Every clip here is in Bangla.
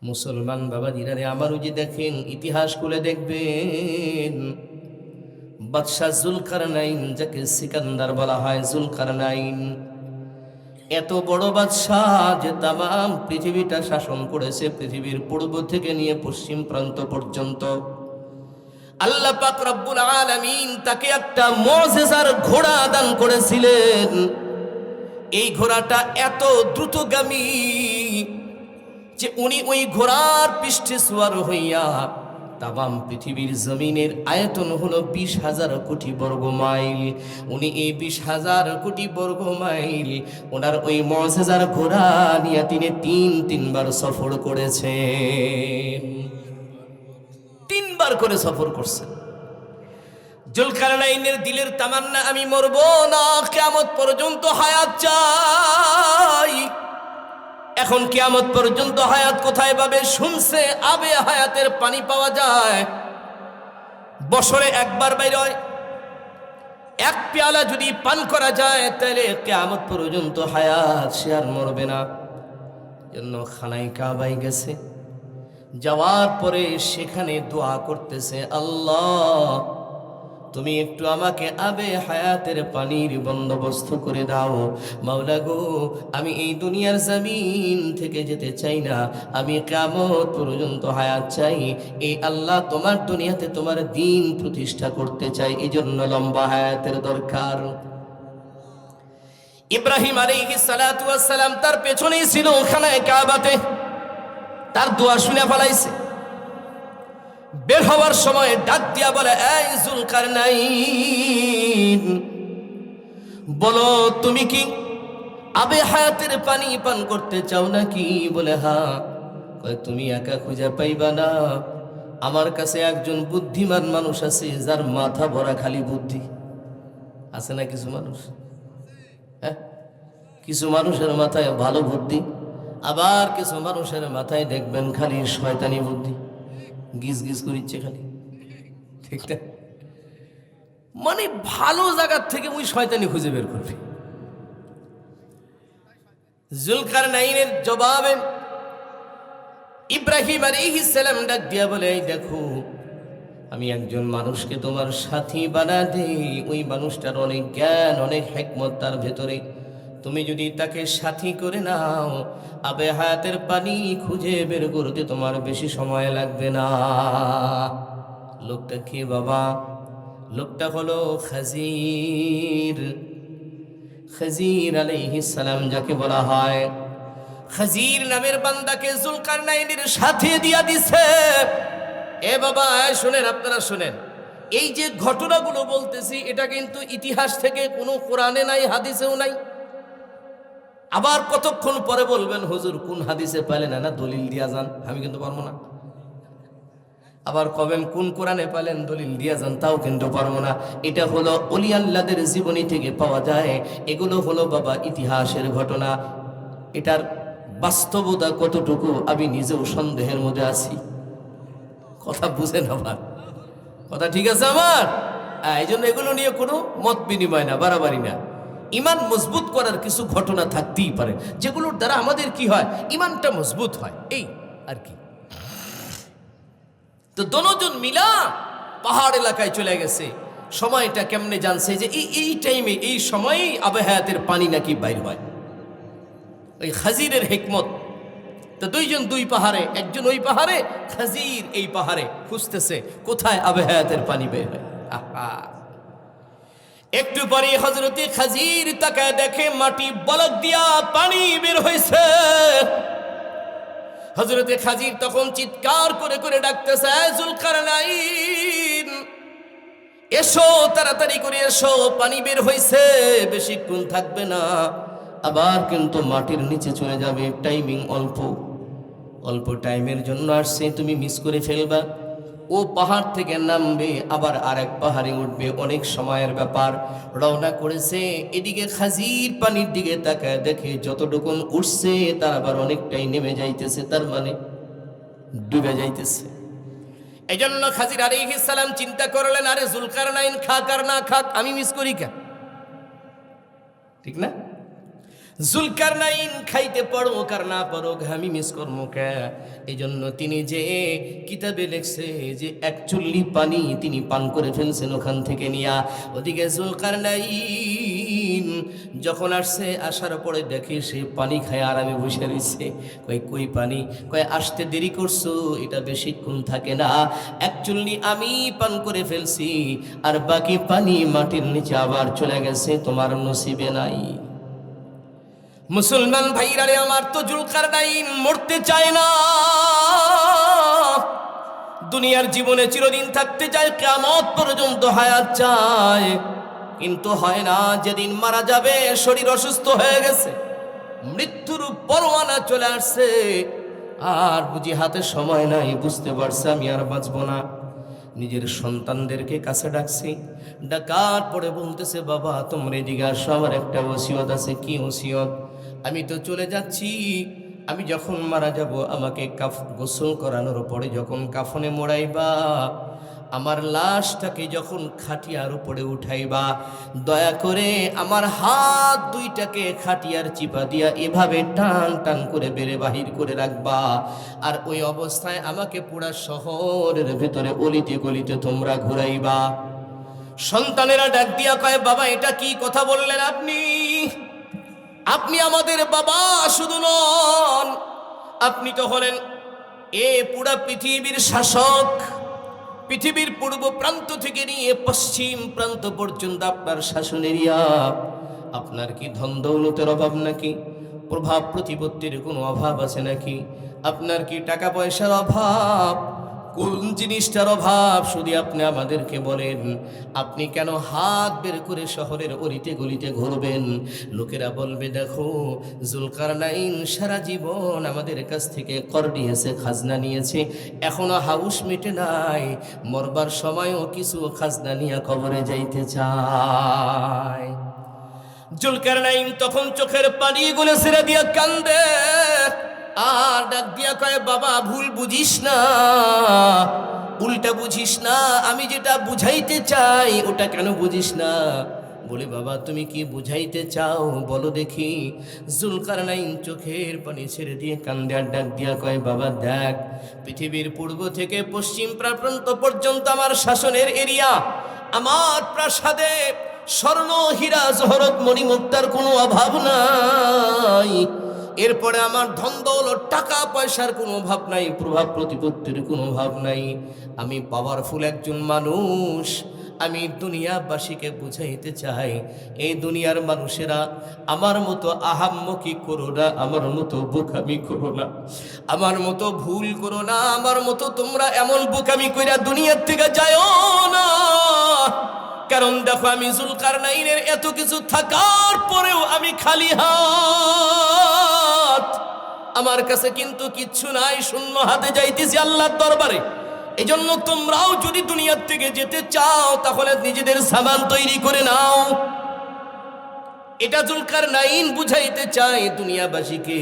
মুসলমান বাবাজিরা রে আমার, ওই যে দেখেন, ইতিহাস খুলে দেখবেন, বাদশাহ জুলকারনাইন, যাকে সিকান্দার বলা হয়, জুলকারনাইন এত বড় বাদশাহ যে তামাম পৃথিবীটা শাসন করেছে, পৃথিবীর পূর্ব থেকে নিয়ে পশ্চিম প্রান্ত পর্যন্ত। আল্লাহ পাক রব্বুল আলামিন তাকে একটা মুজিজার ঘোড়া দান করেছিলেন। এই ঘোড়াটা এত দ্রুতগামী যে উনি ওই ঘোড়ার পৃষ্ঠে সওয়ার হইয়া তামাম পৃথিবীর জমিনের আয়তন হলো 20,000 কোটি বর্গ মাইল। উনি এই 20,000 কোটি বর্গ মাইল ওনার ওই মুজিজার ঘোড়া নিয়ে তিনি তিনবার সফর করেছেন। 3বার করে সফর করছেন। জুলকারনাইনের দিলের তামান্না, আমি মরব না, কিয়ামত পর্যন্ত হায়াত চাই। এখন কিয়ামত পর্যন্ত হায়াত কোথায় পাবে? শুনছে আবে হায়াতের পানি পাওয়া যায়, বছরে একবার বাইর হয়। এক পেয়ালা যদি পান করা যায় তাহলে কিয়ামত পর্যন্ত হায়াত, সে আর মরবে না। জন্য খানায় কাবায় গেছে, যাওয়ার পরে সেখানে দোয়া করতেছে, আল্লাহ তুমি একটু আমাকে আবে হায়াতের পানির বন্দোবস্ত করে দাও। মাওলা গো, আমি এই দুনিয়ার জমিন থেকে যেতে চাই না, আমি কিয়ামত পর্যন্ত হায়াত চাই। এই আল্লাহ, তোমার দুনিয়াতে তোমার দ্বীন প্রতিষ্ঠা করতে চাই, এই জন্য লম্বা হায়াতের দরকার। ইব্রাহিম আলাইহিস সালাতু ওয়াস সালাম তার পেছনেই ছিল খানায় কাবাতে, তার দোয়া শুনে ফেলাইছে। বের হওয়ার সময় ডাক দিয়া বলে, এই জুলকারনাইন, বলো তুমি কি আবে হায়াতের পানি পান করতে চাও নাকি? বলে হ্যাঁ। কয় তুমি একা খুঁজে পাইবা না, আমার কাছে একজন বুদ্ধিমান মানুষ আছে, যার মাথা ভরা খালি বুদ্ধি আছে। না কিছু মানুষ, হ্যাঁ, কিছু মানুষের মাথায় ভালো বুদ্ধি, আবার কিছু মানুষের মাথায় দেখবেন খালি শয়তানি বুদ্ধি, গিজ গিজ করিচ্ছে খালি, ঠিক না? মানে ভালো জায়গার থেকে ওই শয়তানি খুঁজে বের করবে। জুলকারনাইনের জবাবে ইব্রাহিম আলাইহিস সালাম ডাক দিয়া বলে, এই দেখো, আমি একজন মানুষকে তোমার সাথী বানা দেই, ওই মানুষটার অনেক জ্ঞান, অনেক হিকমত তার ভেতরে, তুমি যদি তাকে সাথী করে নাও, আবে হায়াতের পানি খুঁজে বের করতে তোমার বেশি সময় লাগবে না। লোকটা কে বাবা? লোকটা হলো খাজির। খাজির আলাইহিস সালাম যাকে বলা হয়, খাজির নামের বান্দাকে জুলকারনাইনের সাথে দিয়া দিছে। এ বাবা শুনেন, আপনারা শুনেন, এই যে ঘটনাগুলো বলতেছি এটা কিন্তু ইতিহাস থেকে কোনো কোরআনে নাই, হাদিসেও নাই। আবার কতক্ষণ পরে বলবেন, হুজুর কোন হাদিসে পাইলেন না, দলিল দিয়া যান। আমি কিন্তু পারবো না। আবার কবেন কোন কোরআনে পাইলেন, দলিল দিয়া যান, তাও কিন্তু পারবো না। এটা হলো ওলি আল্লাহদের জীবনী থেকে পাওয়া যায়। এগুলো হলো বাবা ইতিহাসের ঘটনা। এটার বাস্তবতা কতটুকু আমি নিজেও সন্দেহের মধ্যে আছি। কথা বুঝেন আমার কথা, ঠিক আছে আমার? এই জন্য এগুলো নিয়ে কোনো মত বিনিময় না, বাড়াবাড়ি না। ইমান মজবুত করার কিছু ঘটনা থাকতেই পারে, যেগুলোর দ্বারা আমাদের কি হয়, ইমানটা মজবুত হয়, এই আর কি। তো দোনোজন মিলা পাহাড় এলাকায় চলে গেছে। সময়টা কেমনে জানছে যে এই টাইমে, এই সময়েই আবে হায়াতের পানি নাকি বাইর হয়, ওই খাজিরের হিকমত। তো দুইজন দুই পাহাড়ে, একজন ওই পাহাড়ে, খাজির এই পাহাড়ে খুঁজতেছে কোথায় আবে হায়াতের পানি বের হয়। আহা, একটু পরে হযরতে খাজির তাকায় দেখে মাটি বলক দিয়া পানি বের হইছে। হযরতে খাজির তখন চিৎকার করে করে ডাকতেছে, জুলকারনাইন এসো, তাড়াতাড়ি করে এসো, পানি বের হইছে, বেশিক্ষণ থাকবে না, আবার কিন্তু মাটির নিচে চলে যাবে, টাইমিং অল্প, অল্প টাইমের জন্য আসছে, তুমি মিস করে ফেলবা। ও পাহাড় থেকে নামবে, আবার আরেক পাহাড়ে উঠবে, অনেক সময়ের ব্যাপার। রওনা করেছে, এদিকে খাজির পানির দিকে তাকায় দেখে যতটুকুন উঠছে তার আবার অনেকটাই নেমে যাইতেছে, তার মানে ডুবে যাইতেছে। এই জন্য খাজির আলাইহিস সালাম চিন্তা করলেন, আরে জুলকারনাইন খাক আর না খাক, আমি মিস করি কেন, ঠিক না? জুলকারনাইন খাইতে পারো কার না পারো আমি মিস করবো কে। এই জন্য তিনি যে কিতাবে লেখছে যে এক চুল্লি পানি তিনি পান করে ফেলছেন ওখান থেকে নিয়া। ওদিকে জুলকারনাইন যখন আসছে, আসার পরে দেখে সে পানি খায় আরামে বসে রয়েছে। কই পানি? কয় আসতে দেরি করছো, এটা বেশিক্ষণ থাকে না, এক চুল্লি আমি পান করে ফেলছি, আর বাকি পানি মাটির নিচে আবার চলে গেছে, তোমার নসিবে নাই। মুসলমান ভাইরা রে আমার, তো জুলকারনাইন মরতে চায় না, দুনিয়ার জীবনে চিরদিন থাকতে চায়, কিয়ামত পর্যন্ত হায়াত চায়, কিন্তু হয় না। যেদিন মারা যাবে শরীর অসুস্থ হয়ে গেছে, মৃত্যুর পরোয়ানা চলে আসছে, আর বুঝি হাতে সময় নাই, বুঝতে পারছে আমি আর বাঁচব না। নিজের সন্তানদেরকে কাছে ডাকছি, ডাকার পরে বলতেছে, বাবা তোমরা এদিকে আসো, আমার একটা ওসিয়ত আছে। কি ওসিয়ত? আমি তো চলে যাচ্ছি, আমি যখন মারা যাব আমাকে গোসল করানোর পরে যখন কাফনে মোড়াইবা, আমার লাশটাকে যখন খাটিয়ার উপরে উঠাইবা, দয়া করে আমার হাত দুইটাকে খাটিয়ার চিপা দিয়া এভাবে টান টান করে বেড়ে বাহির করে রাখবা, আর ওই অবস্থায় আমাকে পুরা শহরের ভেতরে অলিতে গলিতে তোমরা ঘুরাইবা। সন্তানেরা ডাক দিয়া কয়, বাবা এটা কি কথা বললেন আপনি? আপনি আমাদের বাবা শুধু নন, আপনি তো হলেন এ পুরা পৃথিবীর শাসক। পৃথিবীর পূর্ব প্রান্ত থেকে নিয়ে পশ্চিম প্রান্ত পর্যন্ত আপনার শাসন এরিয়া। আপনার কি ধন দৌলতের অভাব নাকি? প্রভাব প্রতিপত্তির কোনো অভাব আছে নাকি? আপনার কি টাকা পয়সার অভাব? কোন জিনিসটার অভাব শুধু আপনি আমাদেরকে বলেন। আপনি কেন হাত বের করে শহরের অলিতে গলিতে ঘুরবেন? লোকেরা বলবে, দেখো জুলকারনাইন সারা জীবন আমাদের কাছ থেকে কর নিয়েছে, খাজনা নিয়েছে, এখনো হাউস মিটে নাই, মরবার সময়ও কিছু খাজনা নিয়ে কবরে যাইতে চায়। জুলকারনাইন তখন চোখের পানিগুলো ছেড়ে দিয়া কান্দে, আর ডাক দিয়া কয়, বাবা ভুল বুঝিস না, উল্টা বুঝিস না, আমি যেটা বুঝাইতে চাই ওটা কেন বুঝিস না? বলে, বাবা তুমি কি বুঝাইতে চাও বলো দেখি। জুলকারনাইন চোখের পানি ছেড়ে দিয়ে কান্দে, আর ডাক দিয়া কয়, বাবা দেখ, পৃথিবীর পূর্ব থেকে পশ্চিম প্রান্ত পর্যন্ত আমার শাসনের এরিয়া, আমার প্রাসাদে স্বর্ণ হীরা জহরত মণিমুক্তার কোনো অভাব নাই, এরপরে আমার ধন দৌলত টাকা পয়সার কোনো অভাব নাই, প্রভাব প্রতিপত্তির কোনো অভাব নাই। আমি পাওয়ারফুল একজন মানুষ। আমি দুনিয়াবাসীকে বুঝাইতে চাই, এই দুনিয়ার মানুষেরা আমার মতো আহাম্মকি করো না, আমার মতো বোকামি করো না, আমার মতো ভুল করো না, আমার মতো তোমরা এমন বোকামি কইরা দুনিয়ার থেকে যায়ও না। কারণ দেখো, আমি জুলকারনাইনের এত কিছু থাকার পরেও আমি খালি হাত, আমার কাছে কিন্তু কিচ্ছু নাই, শূন্য হাতে যাইতেছি আল্লাহর দরবারে। এই জন্য তোমরাও যদি দুনিয়ার থেকে যেতে চাও তাহলে নিজেদের সামান তৈরি করে নাও। এটা জুলকারনাইন বুঝাইতে চায় দুনিয়াবাসীকে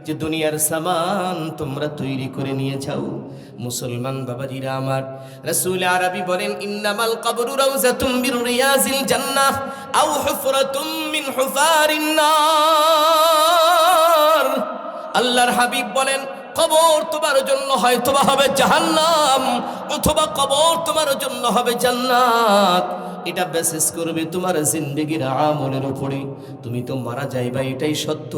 যে দুনিয়ার সামান তোমরা তৈরি করে নিয়ে যাও। মুসলমান বাবাজিরা আমার, রাসূল আরবি বলেন, ইন্নামাল কবরু রাউযাতুম মির রিয়াজিল জান্নাহ আও হুফরাতুম মিন হুফারিন নার। আল্লাহর হাবিব বলেন, কবর তোমার জন্য হয়তোবা হবে জাহান্নাম, অথবা কবর তোমার জন্য হবে জান্নাত। এটা বেসিস করবে তোমার জিন্দেগির আমলের উপরে। তুমি তো মারা যাইবা, এটাই সত্য।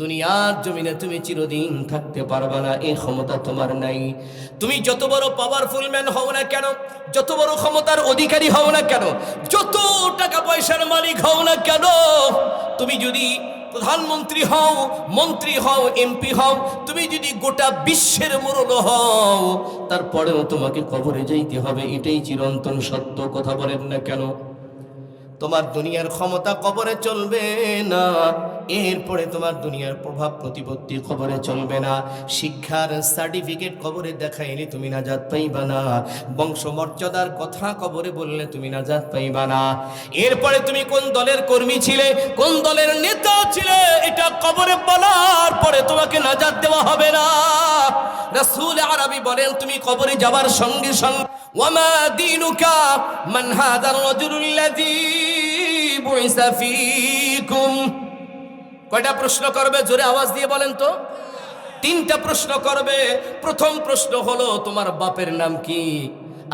দুনিয়ার জমিনে তুমি চিরদিন থাকতে পারবা না, এই ক্ষমতা তোমার নাই। তুমি যত বড় পাওয়ারফুল ম্যান হও না কেন, যত বড় ক্ষমতার অধিকারী হও না কেন, যত টাকা পয়সার মালিক হও না কেন, তুমি যদি প্রধানমন্ত্রী হও, মন্ত্রী হও, এমপি হও, তুমি যদি গোটা বিশ্বের মোড়ল হও, তারপরেও তোমাকে কবরে যাইতে হবে, এটাই চিরন্তন সত্য। কথা বলেন না কেন? তোমার দুনিয়ার ক্ষমতা কবরে চলবে না, এরপরে তোমার দুনিয়ার প্রভাব প্রতিপত্তি কবরে চলবে না, শিক্ষার সার্টিফিকেট কবরে দেখাইলে তুমি নাজাত পাইবা না, বংশমর্যাদার কথা কবরে বললে তুমি নাজাত পাইবা না। এরপরে তুমি কোন দলের কর্মী ছিলে, কোন দলের নেতা ছিলে, এটা কবরে বলার পরে তোমাকে নাজাত দেওয়া হবে না। রাসূল আরবি বলেন, তুমি কবরে যাবার সঙ্গে সঙ্গে ওয়ামা দীনুকা মান হাযার রাজুলুল্লাযী বুইসা ফীকুম, কয়টা প্রশ্ন করবে? জোরে আওয়াজ দিয়ে বলেন তো। 3টা প্রশ্ন করবে। প্রথম প্রশ্ন হলো তোমার বাপের নাম কি,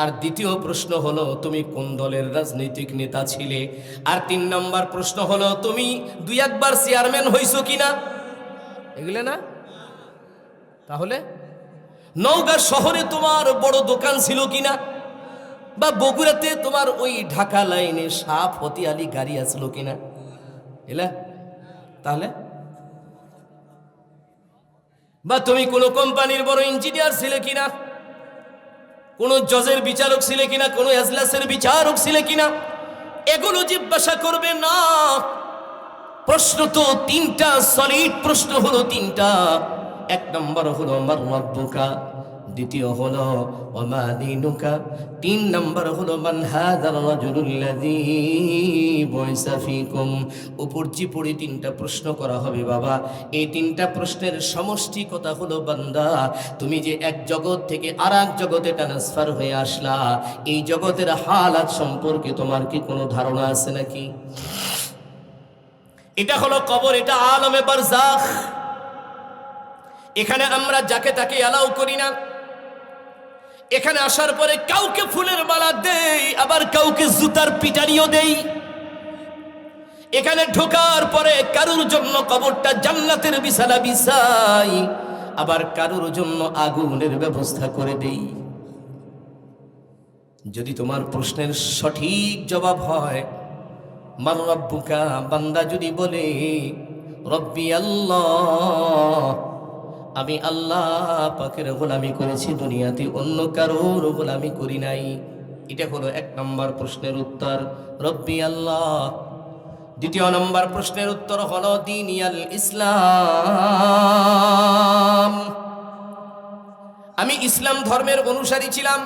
আর দ্বিতীয় প্রশ্ন হলো তুমি কোন দলের রাজনৈতিক নেতা ছিলে, আর 3 নম্বর প্রশ্ন হলো তুমি 2-1 বার চেয়ারম্যান হইছো কিনা। এগুলো না? তাহলে নওগাঁ শহরে তোমার বড় দোকান ছিল কিনা, বা বগুড়াতে তোমার ওই ঢাকা লাইনে সাপ হতিয়ালি গাড়ি আসলো কিনা, এলা? তাহলে বা তুমি কোন কোম্পানির বড় ইঞ্জিনিয়ার ছিলে কিনা, কোন জজের বিচারক ছিলে কিনা, কোন এজলাসের বিচারক ছিলে কিনা, এগুলো জিজ্ঞাসা করবে না। প্রশ্ন তো 3টা, সলিড প্রশ্ন হলো 3টা। 1 নম্বর হলো মান রাব্বুকা, দ্বিতীয় হলো ওমা দীনুকা, 3 নম্বর হলো মান হাযার রাজুলুল্লাযী বুইসা ফীকুম। উপর্যুপরি 3টা প্রশ্ন করা হবে বাবা। এই 3টা প্রশ্নের সমষ্টি কথা হলো বান্দা, তুমি যে এক জগৎ থেকে আরেক জগতে ট্রান্সফার হয়ে আসলা, এই জগতের হালাত সম্পর্কে তোমার কি কোনো ধারণা আছে নাকি? এটা হলো কবর, এটা আলমে বারজাখ। এখানে আমরা যাকে তাকে অ্যালাউ করি না। এখানে আসার পরে কাউকে ফুলের মালা দেই, আবার কাউকে জুতার পিটানিও দেই। এখানে ঢোকার পরে কারুর জন্য কবরটা জান্নাতের বিছানা বিছাই, আবার কারুর জন্য আগুনের ব্যবস্থা করে দেই। যদি তোমার প্রশ্নের সঠিক জবাব হয় মান রাব্বুকা, বান্দা যদি বলে রব্বি আল্লাহ, আমি আল্লাহ পাকের গোলামি করেছি, দুনিয়াতে অন্য কারোর গোলামি করি নাই, এটা হলো 1 নম্বর প্রশ্নের উত্তর, রব্বি আল্লাহ। 2য় নম্বর প্রশ্নের উত্তর হলো দীনিয়াল ইসলাম, আমি ইসলাম ধর্মের অনুসারী ছিলাম,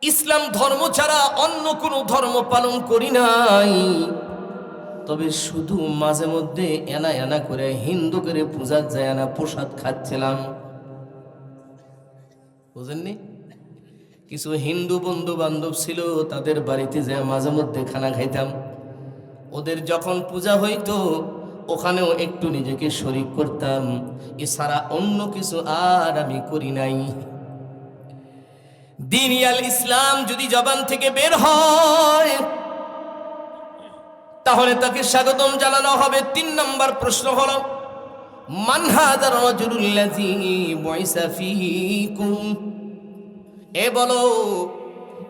ইসলাম ধর্ম ছাড়া অন্য কোনো ধর্ম পালন করি নাই, তবে শুধু মাঝে মধ্যে এনা এনা করে হিন্দু করে পূজার যায় না প্রসাদ খাচ্ছিলাম। বুঝেননি? কিছু হিন্দু বন্ধু বান্ধব ছিল, তাদের বাড়িতে যায় মাঝে মধ্যে খানা খাইতাম। ওদের যখন পূজা হইতো ওখানেও একটু নিজেকে শরীক করতাম, এছাড়া অন্য কিছু আর আমি করি নাই। দীনিয়াল ইসলাম যদি জবান থেকে বের হয় তাহলে তাকে স্বাগতম জানানো হবে। 3 নম্বর প্রশ্ন হলো মান হাযার রাজুলুল্লাযী বুইসা ফীকুম, এ বলো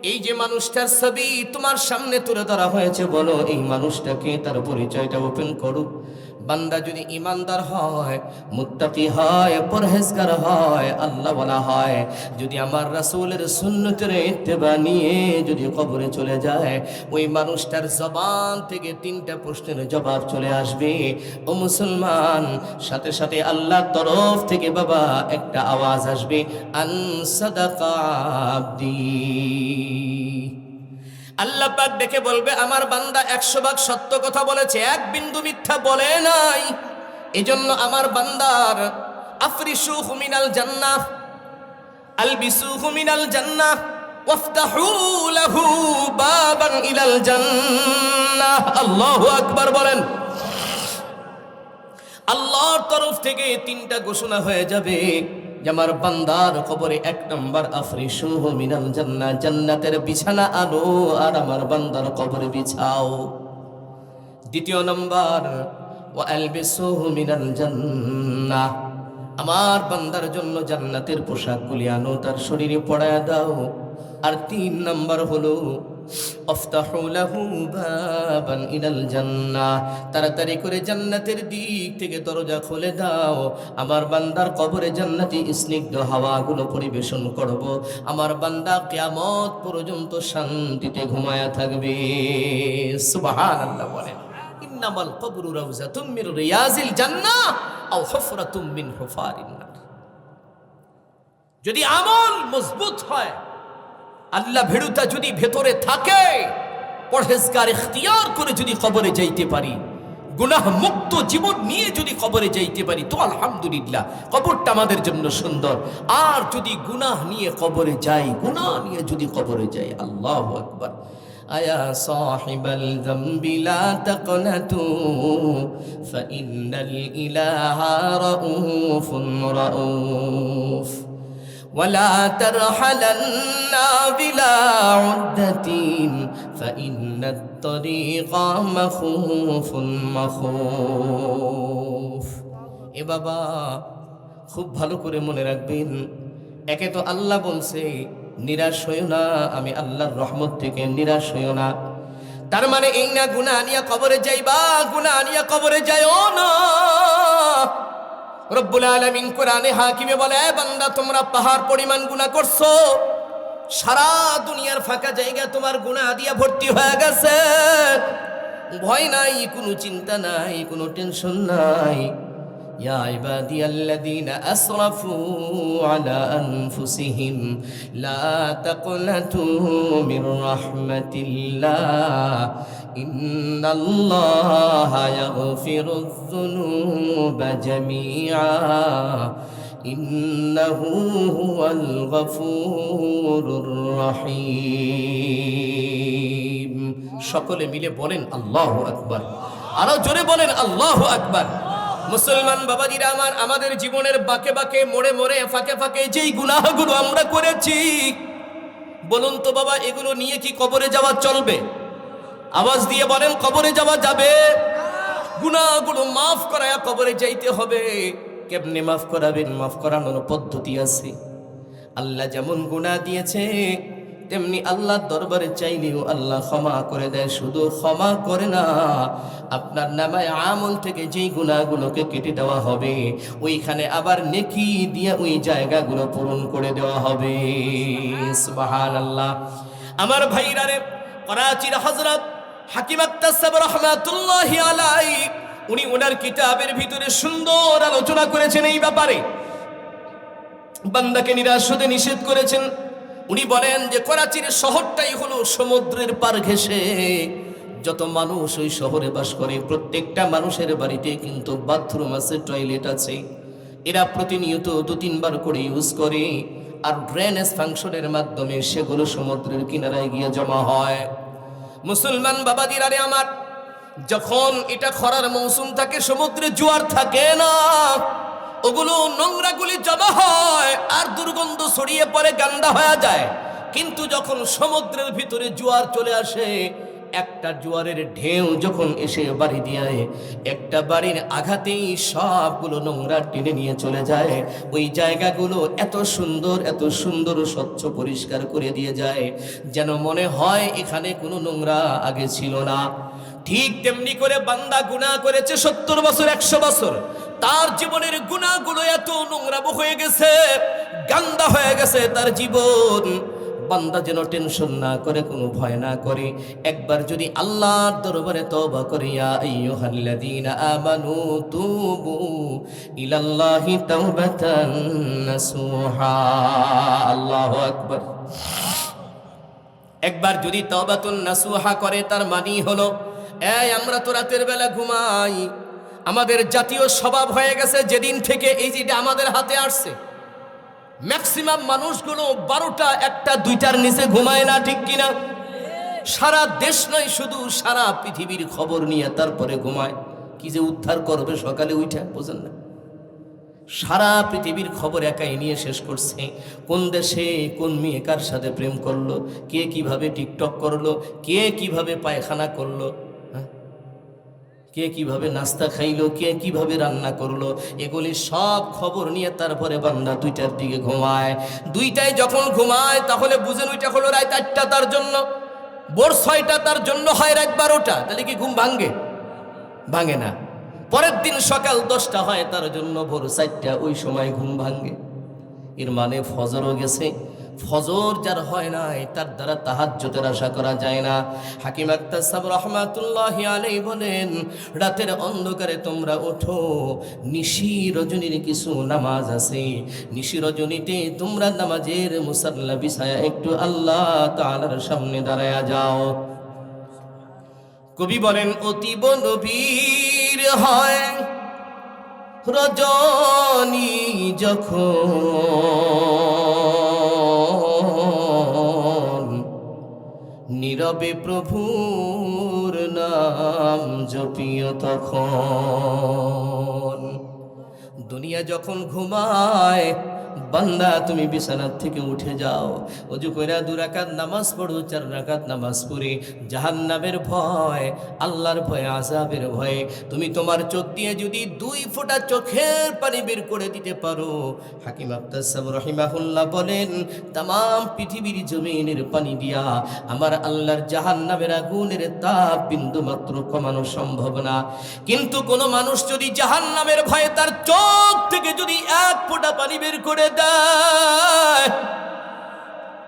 এই যে মানুষটার ছবি তোমার সামনে তুলে ধরা হয়েছে, বলো এই মানুষটাকে, তার পরিচয়টা ওপেন করো। বান্দা যদি ইমানদার হয়, মুত্তাকি হয়, পরহেজগার হয়, আল্লাহওয়ালা হয়, যদি আমার রাসূলের সুন্নতের ইত্তেবা নিয়ে যদি কবরে চলে যায়, ওই মানুষটার জবান থেকে 3টা প্রশ্নের জবাব চলে আসবে। ও মুসলমান, সাথে সাথে আল্লাহর তরফ থেকে বাবা একটা আওয়াজ আসবে, আন সাদাকা আবদি। আল্লাহ পাক দেখে বলবে আমার বান্দা 100 ভাগ সত্য কথা বলেছে, 1 বিন্দু মিথ্যা বলে নাই। এজন্য আমার বান্দার আফরিশুহু মিনাল জান্নাহ, আলবিসুহু মিনাল জান্নাহ, ওয়াফতাহু লাহু বাবান ইলাল জান্নাহ। আল্লাহু আকবার বলেন। আল্লাহর তরফ থেকে 3টা ঘোষণা হয়ে যাবে যে আমার বান্দার কবরে 1 নম্বর আফরিশুহু মিনাল জান্নাহ, জান্নাতের বিছানা আনো আর আমার বান্দার কবরে বিছাও। 2য় নম্বর ওয়া আলবিসুহু মিনাল জান্নাহ, আমার বান্দার জন্য জান্নাতের পোশাকগুলি আনো, তার শরীরে পরায়া দাও। আর 3 নম্বর হলো আফতাহু লাহু বাবান ইলাল জান্নাহ, তাড়াতাড়ি করে জান্নাতের দিক থেকে দরজা খুলে দাও, আমার বান্দার কবরে জান্নাতি স্নিগ্ধ হাওয়াগুলো পরিবেশন করব, আমার বান্দা কিয়ামত পর্যন্ত শান্তিতে ঘুমায়া থাকবে। সুবহানাল্লাহ বলেন। ইন্নামাল কবরু রাউযাতুম মির রিয়াজিল জান্নাহ আও হুফরাতুম মিন হুফারিন নার। যদি আমল মজবুত হয়, আল্লাহ ভীরুতা যদি ভেতরে থাকে, পরহেজগার ইখতিয়ার করে যদি কবরে যাইতে পারি, গুনাহ মুক্ত জীবন নিয়ে যদি কবরে যাইতে পারি, তো আলহামদুলিল্লাহ কবরটা আমাদের জন্য সুন্দর। আর যদি গুনাহ নিয়ে কবরে যাই, গুনাহ নিয়ে যদি কবরে যাই, আল্লাহু আকবার, আয়া সাহিবাল যামবি লা তাকনাতু ফাইন্নাল ইলাহা রাউফুন রাউফ ওয়ালা তারহালান্না বিলা উদ্দাতিন ফাইন্নাত তরিকা মাখুফুন মাখুফ। এ বাবা, খুব ভালো করে মনে রাখবেন, একে তো আল্লাহ বলছে নিরাশ হইও না, আমি আল্লাহর রহমত থেকে নিরাশ হইও না। তার মানে এই না গুনাহ নিয়া কবরে যাইবা, গুনাহ নিয়া কবরে যাইও না। রব্বুল আলামিন কোরআনে হাকিমে বলে, বান্দা তোমরা পাহাড় পরিমাণ গুনাহ করছো, সারা দুনিয়ার ফাঁকা জায়গা তোমার গুনাহ দিয়া ভর্তি হয়ে গেছে। ভয় নাই, কোনো চিন্তা নাই, কোনো টেনশন নাই। ইয়া ইবাদিয়াল্লাযীনা আসরাফু আলা আনফুসিহিম লা তাকনাতু মির রাহমাতিল্লাহ ইন্নাল্লাহা ইয়াগফিরুয যুনুবা জামিআ ইন্নাহু হুয়াল গফুরুর রহিম। সকলে মিলে বলেন আল্লাহু আকবার, আরো জোরে বলেন আল্লাহু আকবার। মুসলমান বাবাজিরা আমার, আমাদের জীবনের বাঁকে বাঁকে, মোড়ে মোড়ে, ফাঁকে ফাঁকে যেই গুনাহগুলো আমরা করেছি, বলুন তো বাবা, এগুলো নিয়ে কি কবরে যাওয়া চলবে? আওয়াজ দিয়ে বলেন, কবরে যাওয়া যাবে? গুনাহগুলো মাফ করায়া কবরে যাইতে হবে। কেমনে মাফ করাবেন? মাফ করানোর পদ্ধতি আছে। আল্লাহ যেমন গুনাহ দিয়েছে, তেমনি আল্লাহর দরবারে চাইলেও আল্লাহ ক্ষমা করে দেয়। শুধু ক্ষমা করে না, আপনার নামায় আমল থেকে যেই গুনাহগুলোকে কেটে দেওয়া হবে, ওইখানে আবার নেকি দিয়ে ওই জায়গাগুলো পূরণ করে দেওয়া হবে। সুবহানাল্লাহ। আমার ভাইরা রে, করাচির হযরত হাকিম আক্তার সাহেব রাহমাতুল্লাহি আলাইহি, উনি ওনার কিতাবের ভিতরে সুন্দর আলোচনা করেছেন এই ব্যাপারে। বান্দাকে নিরাশ হতে নিষেধ করেছেন। উনি বলেন যে করাচির শহরটাই হলো সমুদ্রের পার ঘেঁষে। যত মানুষ ওই শহরে বাস করে, প্রত্যেকটা মানুষের বাড়িতে কিন্তু বাথরুম আছে, টয়লেট আছে। এরা প্রতিনিয়ত 2-3 বার করে ইউজ করে, আর ড্রেনেজ ফাংশনের মাধ্যমে সেগুলো সমুদ্রের কিনারায় গিয়ে জমা হয়। মুসলমান বাবাজিরা রে আমার, যখন এটা খরার মৌসুম থাকে, সমুদ্রে জোয়ার থাকে না, ওগুলো নোংরাগুলি জমা হয় আর দুর্গন্ধ ছড়িয়ে পড়ে, গান্দা হয়ে যায়। কিন্তু যখন সমুদ্রের ভিতরে জোয়ার চলে আসে, একটা জোয়ারের ঢেউ যখন এসে বাড়ি দিয়ে, একটা বাড়ির আঘাতেই সবগুলো নোংরা টেনে নিয়ে চলে যায়। ওই জায়গাগুলো এত সুন্দর, এত সুন্দর, স্বচ্ছ, পরিষ্কার করে দিয়ে যায়, যেন মনে হয় এখানে কোনো নোংরা আগে ছিল না। ঠিক তেমনি করে বান্দা গুনাহ করেছে 70 বছর, 100 বছর, তার জীবনের গুনাহগুলো এত নোংরা হয়ে গেছে, গান্দা হয়ে গেছে তার জীবন। বান্দা যেন টেনশন না করে, কোনো ভয় না করে, একবার যদি আল্লাহর দরবারে তওবা করে, ইয়া আইয়ুহাল্লাযীনা আমানু তুবু ইলাল্লাহি তাওবাতান নাসুহা। আল্লাহু আকবার। একবার যদি তাওবাতুন নাসুহা করে, তার মানে হলো, এই আমরা তো রাতের বেলা ঘুমাই, আমাদের জাতীয় স্বভাব হয়ে গেছে যেদিন থেকে এই যেটা আমাদের হাতে আসছে, ম্যাক্সিমাম মানুষগুলো 12টা, 1টা, 2টার নিচে ঘুমায় না, ঠিক কিনা? সারা দেশ নয়, শুধু সারা পৃথিবীর খবর নিয়ে তারপরে ঘুমায়। কি যে উদ্ধার করবে সকালে উঠে, বোঝেন না? সারা পৃথিবীর খবর একাই নিয়ে শেষ করছে। কোন দেশে কোন মেয়ে কার সাথে প্রেম করলো, কে কিভাবে টিকটক করলো, কে কিভাবে পায়খানা করলো, কে কিভাবে নাস্তা খাইলো, কে কিভাবে রান্না করলো, এগুলি সব খবর নিয়ে তারপরে বান্দা 2টার দিকে ঘুমায়। 2টায় যখন ঘুমায়, তাহলে বুঝেন ওইটা হলো রাত 8টা তার জন্য, ভোর 6টা তার জন্য হয় রাত 12টা। তাহলে কি ঘুম ভাঙে? ভাঙে না। পরের দিন সকাল 10টা হয় তার জন্য ভোর 4টা, ওই সময় ঘুম ভাঙে। এর মানে ফজরও গেছে। ফজর যার হয় নাই, তার দ্বারা তাহাজ্জুদের আশা করা যায় না। হাকিম আক্তার সাহেব রাহমাতুল্লাহি আলাইহি বলেন, রাতের অন্ধকারে তোমরা ওঠো, নিশি রজনীর কিছু নামাজ আছে, নিশি রজনীতে তোমরা নামাজের মুসাল্লা বিছায়া একটু আল্লাহ তাআলার সামনে দাঁড়ায়া যাও। কবি বলেন, অতীব নবীর হয় রজনী যখন, নীরবে প্রভুর নাম জপিও তখন। দুনিয়া যখন ঘুমায়, বান্দা তুমি বিছানার থেকে উঠে যাও, ওযু কইরা 2 রাকাত নামাজ পড়ো, 4 রাকাত নামাজ পড়ে জাহান্নামের ভয়, আল্লাহর ভয়, আযাবের ভয়ে তুমি তোমার চোখ দিয়ে যদি 2 ফোঁটা চোখের পানি বের করে দিতে পারো, হাকিম আফতাব সাহেব রহিমাহুল্লাহ বলেন, তাম পৃথিবীর জমিনের পানি দিয়া আমার আল্লাহর জাহান্নামের আগুনের তাপ বিন্দু মাত্র কমানো সম্ভব না। কিন্তু কোন মানুষ যদি জাহান্নামের ভয়ে তার চোখ থেকে যদি 1 ফোঁটা পানি বের করে দেয়,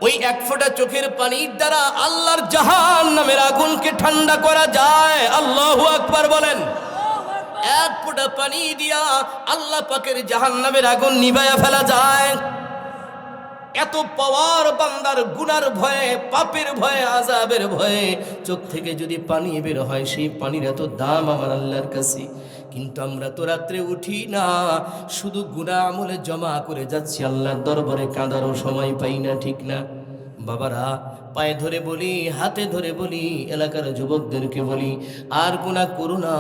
ওই 1 ফোঁটা চোখের পানির দ্বারা আল্লাহর জাহান্নামের আগুনকে ঠান্ডা করা যায়। আল্লাহু আকবার বলেন। 1 ফোঁটা পানি দিয়া আল্লাহ পাকের জাহান্নামের আগুন নিভায়া ফেলা যায়। এত পাওয়ার বান্দার গুনার ভয়ে, পাপের ভয়ে, আযাবের ভয়ে চোখ থেকে যদি পানি বের হয়, সেই পানির এত দাম আমার আল্লাহর কাছে। কিন্তু আমরা তো রাত্রে উঠি না, শুধু গুনাহ আমলে জমা করে যাচ্ছি, আল্লাহর দরবারে কাঁদারও সময় পাই না, ঠিক না? বাবারা, পায়ে ধরে বলি, হাতে ধরে বলি, এলাকার যুবকদেরকে বলি, আর গুনাহ করো না।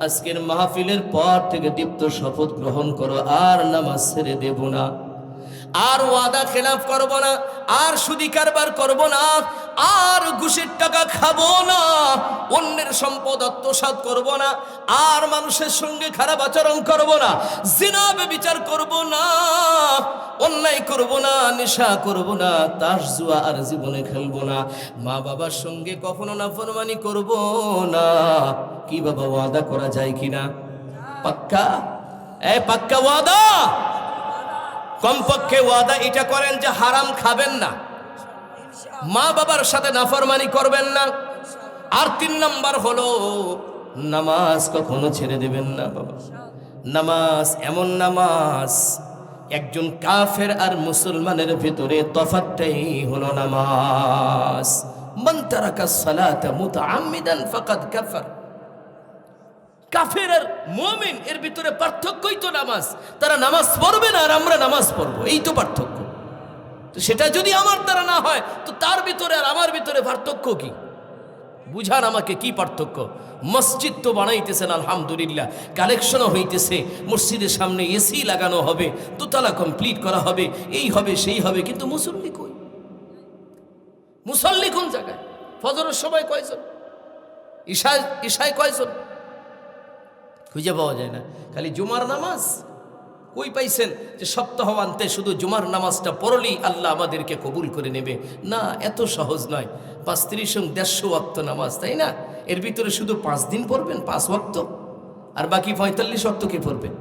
আজকের মাহফিলের পর থেকে দীপ্ত শপথ গ্রহণ করো, আর নামাজ ছেড়ে দেব না, আর ওয়াদা খেলাফ করব না, আর সুদি কারবার করব না, আর ঘুষের টাকা খাবো না, অন্যের সম্পদ আত্মসাৎ করব না, আর মানুষের সঙ্গে খারাপ আচরণ করব না, জিনা ব্যভিচার করব না, অন্যায় করব না, নেশা করব না, তাস জুয়া আর জীবনে খেলব না, মা বাবার সঙ্গে কখনো নাফরমানি করব না। কি বাবা, ওয়াদা করা যায় কিনা? পাক্কা? পাক্কা ওয়াদা? কমপক্ষে ওয়াদা এটা করেন যে হারাম খাবেন না, মা বাবার সাথে নাফরমানি করবেন না। আর 3 নাম্বার হলো নামাজ কখনো ছেড়ে দেবেন না। বাবা, নামাজ এমন নামাজ, একজন কাফের আর মুসলমানের ভিতরে তফাৎটাই হলো নামাজ। মান তারাকা সালাতা মুতাআম্মিদান ফাকাদ কাফার। কাফের আর মুমিন এর ভিতরে পার্থক্যই তো নামাজ। তারা নামাজ পড়বে না আর আমরা নামাজ পড়বো, এই তো পার্থক্য। তো সেটা যদি আমার দ্বারা না হয়, তো তার ভিতরে আর আমার ভিতরে পার্থক্য কি? বুঝান আমাকে, কি পার্থক্য? মসজিদ তো বানাইতেছেন আলহামদুলিল্লাহ, কালেকশনও হইতেছে, মসজিদের সামনে এসি লাগানো হবে, দোতলা কমপ্লিট করা হবে, এই হবে সেই হবে, কিন্তু মুসল্লি কই? মুসল্লি কোন জায়গায়? ফজরের সময় কয়জন? ঈশায় কয়জন? খুঁজে পাওয়া যায় না। খালি জুমার নামাজ কই পাইছেন যে সপ্তাহান্তে শুধু জুমার নামাজটা পড়লেই আল্লাহ আমাদেরকে কবুল করে নেবে? না, এত সহজ নয়। 35-150 ওয়াক্ত নামাজ, তাই না? এর ভিতরে শুধু 5 দিন পড়বেন 5 ওয়াক্ত, আর বাকি 45 ওয়াক্ত কে পড়বেন?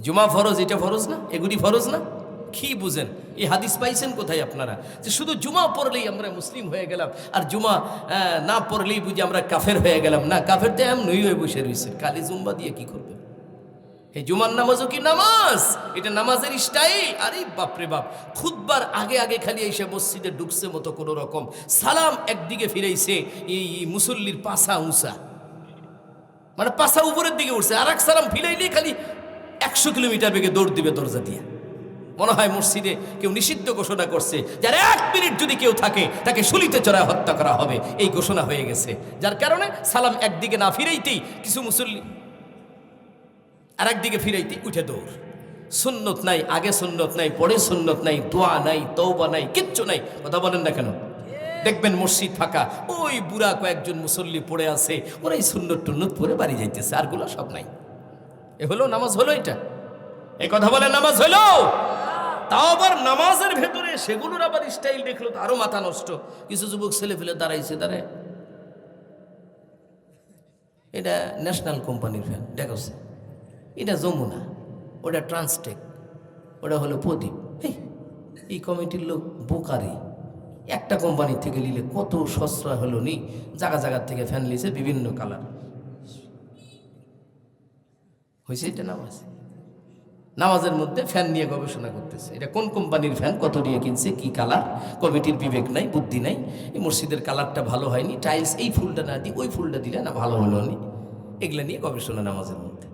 জুমা ফরজ, এটা ফরজ না? এগুলি ফরজ না? কি বুঝেন? এই হাদিস পাইছেন কোথায় আপনারা যে শুধু জুমা পড়লেই আমরা মুসলিম হয়ে গেলাম, আর জুমা না পড়লেই বুঝি আমরা কাফের হয়ে গেলাম? না, কাফের তো এমনই হয়ে বসে রয়েছে, কালি জুম্বা দিয়ে কি করবেন? এই জুমার নামাজও কি নামাজ? এটা নামাজের স্টাইল। আরে বাপরে বাপ, খুতবার আগে আগে খালি এসে মসজিদে ঢুকছে মতো কোনো রকম, সালাম একদিকে ফিরাইছে, এই মুসল্লির পাছা উঁচা, মানে পাছা উপরের দিকে উঠছে, আর এক সালাম ফিরাইলেই খালি 100 কিলোমিটার বেগে দৌড় দিবে দরজা দিয়ে। মনে হয় মসজিদে কেউ নিষিদ্ধ ঘোষণা করছে, যার 1 মিনিট যদি কেউ থাকে তাকে শুলিতে চড়ায় হত্যা করা হবে, এই ঘোষণা হয়ে গেছে। যার কারণে সালাম একদিকে না ফিরাইতেই কিছু মুসল্লি আর একদিকে ফিরাইতেই উঠে দৌড়। সুন্নত নাই, আগে সুন্নত নাই, পরে সুন্নত নাই, দোয়া নাই, তওবা নাই, কিচ্ছু নাই। কথা বলেন না কেন? দেখবেন মসজিদ ফাঁকা, ওই বুড়া কয়েকজন মুসল্লি পড়ে আছে, ওরাই সুন্নত টুন্নত পরে বাড়ি যাইতেছে, আরগুলো সব নাই। এ হলো নামাজ? হলো এটা? এই কথা বলে নামাজ হলো? তাও আবার নামাজের ভেতরে সেগুলোর আবার স্টাইল দেখলো তো আরো মাথা নষ্ট। কিছু যুবক ছেলে ফেলে দাঁড়াইছে, দাঁড়ায়, এটা ন্যাশনাল কোম্পানির ফ্যান দেখছে, এটা যমুনা, ওটা ট্রান্সটেক, ওটা হলো প্রদীপ। এই কমিটির লোক বোকারি, একটা কোম্পানি থেকে নিলে কত সস্তা হলো নি, জায়গা জায়গার থেকে ফ্যান লিছে বিভিন্ন কালার হয়েছে। এটা নামাজ? নামাজের মধ্যে ফ্যান নিয়ে গবেষণা করতেছে, এটা কোন কোম্পানির ফ্যান, কত দিয়ে কিনছে, কি কালার, কমিটির বিবেক নাই, বুদ্ধি নাই। এই মসজিদের কালারটা ভালো হয়নি, টাইলস এই ফুলটা না দিয়ে ওই ফুলটা দিলে না ভালো হলো নি, এগুলা নিয়ে গবেষণা নামাজের মধ্যে।